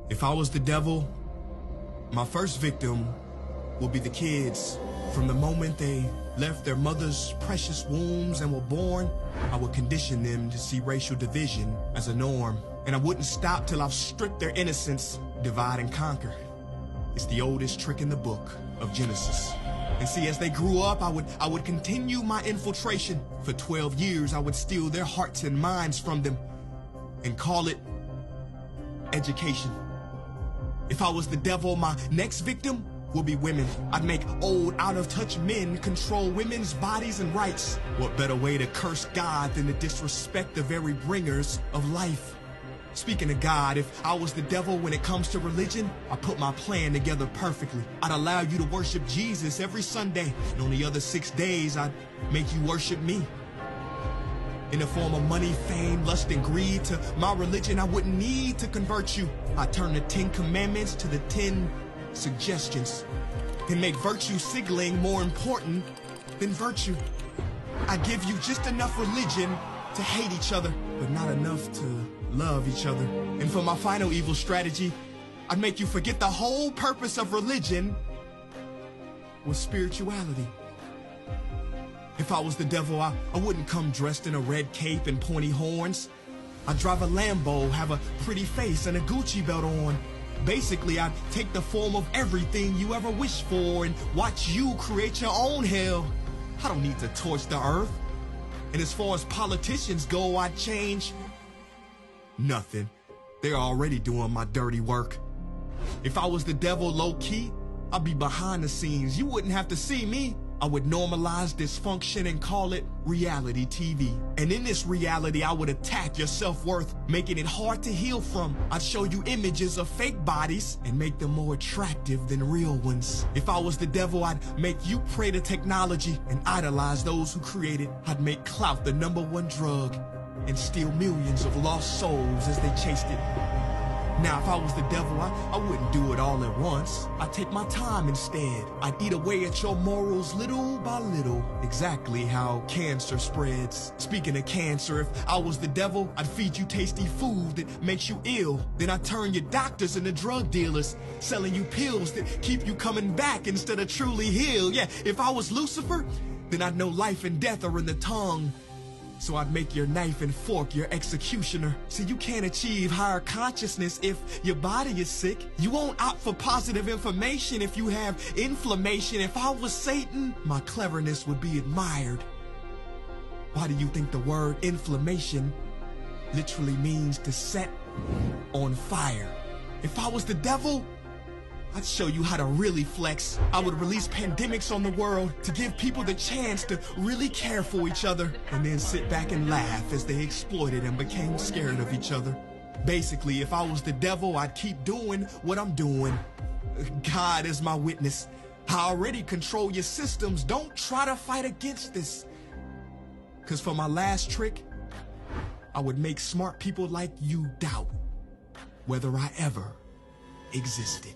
If I was the devil, my first victim will be the kids. From the moment they left their mother's precious wombs and were born, I would condition them to see racial division as a norm. And I wouldn't stop till I've stripped their innocence, divide and conquer. It's the oldest trick in the book of Genesis. And see, as they grew up, I would continue my infiltration. For 12 years, I would steal their hearts and minds from them and call it education. If I was the devil, my next victim will be women. I'd make old, out-of-touch men control women's bodies and rights. What better way to curse God than to disrespect the very bringers of life? Speaking of God, if I was the devil when it comes to religion, I put my plan together perfectly. I'd allow you to worship Jesus every Sunday, and on the other 6 days, I'd make you worship me. In the form of money, fame, lust, and greed, to my religion, I wouldn't need to convert you. I'd turn the 10 commandments to the 10 suggestions and make virtue signaling more important than virtue. I give you just enough religion to hate each other, but not enough to love each other. And for my final evil strategy, I'd make you forget the whole purpose of religion was spirituality. If I was the devil, I wouldn't come dressed in a red cape and pointy horns. I'd drive a Lambo, have a pretty face and a Gucci belt on. Basically, I'd take the form of everything you ever wished for and watch you create your own hell. I don't need to torch the earth. And as far as politicians go, I'd change nothing. They're already doing my dirty work. If I was the devil low-key, I'd be behind the scenes. You wouldn't have to see me. I would normalize dysfunction and call it reality TV. And in this reality, I would attack your self-worth, making it hard to heal from. I'd show you images of fake bodies and make them more attractive than real ones. If I was the devil, I'd make you pray to technology and idolize those who create it. I'd make clout the #1 drug and steal millions of lost souls as they chased it. Now, if I was the devil, I wouldn't do it all at once. I'd take my time instead. I'd eat away at your morals little by little, exactly how cancer spreads. Speaking of cancer, if I was the devil, I'd feed you tasty food that makes you ill. Then I'd turn your doctors into drug dealers, selling you pills that keep you coming back instead of truly healed. Yeah, if I was Lucifer, then I'd know life and death are in the tongue. So I'd make your knife and fork your executioner. See, you can't achieve higher consciousness if your body is sick. You won't opt for positive information if you have inflammation. If I was Satan, my cleverness would be admired. Why do you think the word inflammation literally means to set on fire? If I was the devil, I'd show you how to really flex. I would release pandemics on the world to give people the chance to really care for each other and then sit back and laugh as they exploited and became scared of each other. Basically, if I was the devil, I'd keep doing what I'm doing. God is my witness. I already control your systems. Don't try to fight against this. 'Cause for my last trick, I would make smart people like you doubt whether I ever existed.